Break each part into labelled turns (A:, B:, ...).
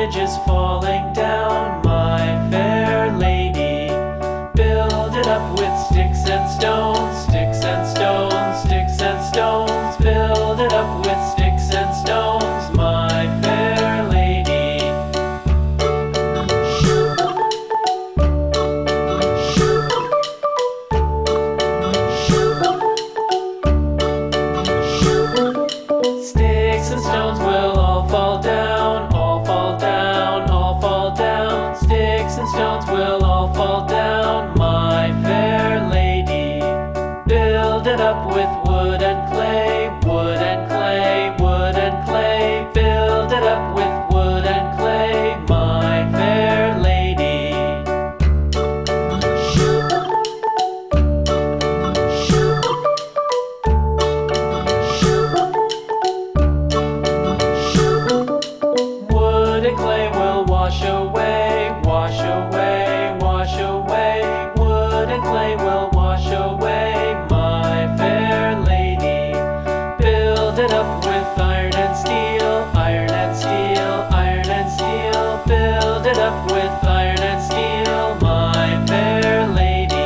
A: ridges falling down, my fair lady. Build it up with sticks and stones, sticks and stones, sticks and stones. Build it up with sticks and stones, my fair lady. Sticks and stones will all fall down, all fall down, all fall down. Sticks and stones will all fall down, my fair lady. Build it up with wood and clay, wood and clay, wood and clay. Build it up with wood and clay, my fair lady. Wood and clay will wash away, wash away, wash away. Wood and clay will wash away, my fair lady. Build it up with iron and steel, iron and steel, iron and steel. Build it up with iron and steel, my fair lady.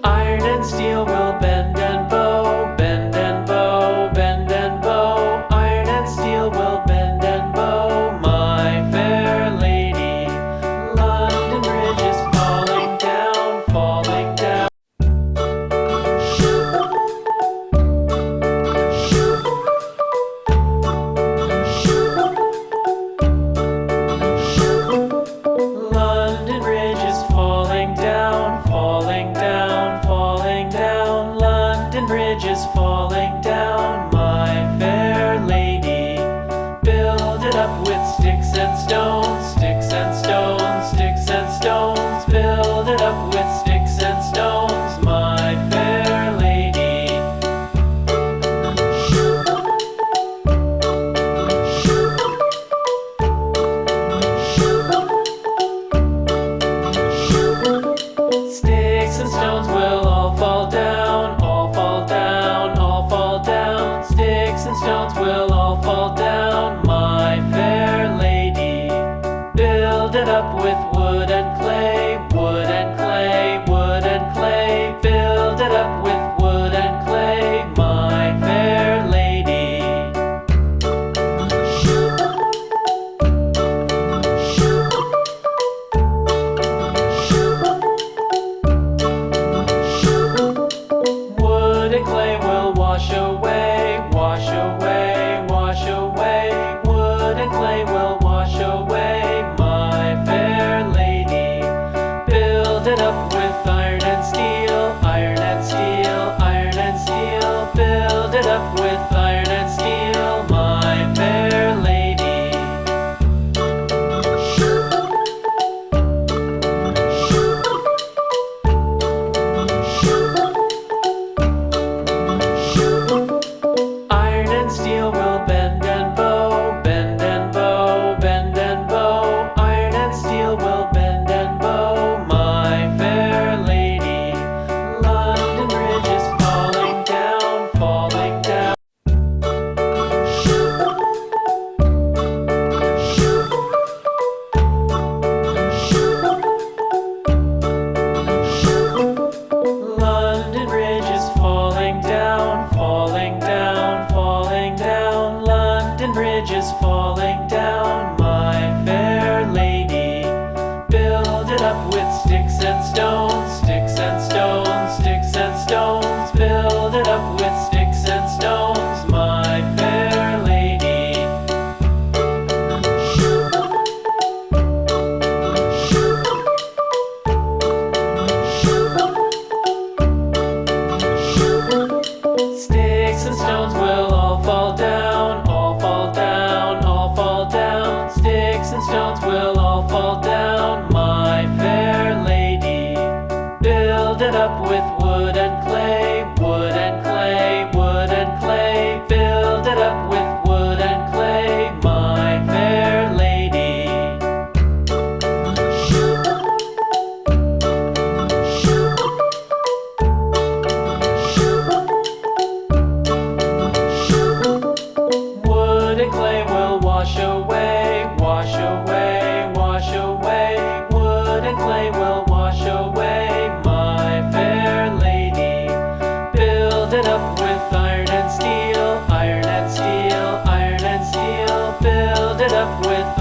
A: Iron and steel will bend and bow, bend and bow, bend and bow. Iron and steel will bend and bow, my fair lady. London Bridge is falling down, falling down. London Bridge is falling down, falling down, falling down. London Bridge is falling down, my fair lady. Build it up with sticks and stones, sticks and stones, sticks and stones. Build it up with sticks and stones, my fair lady. Sticks and stones will all fall down, all fall down, all fall down. Sticks and stones will all fall down, my fair lady. Build it up with wood and clay, wood and clay, wood and clay. Build it up with wood and clay, my fair lady. Wood and clay will wash away, wash away, wash away. Wood and clay will wash away, my fair lady. up with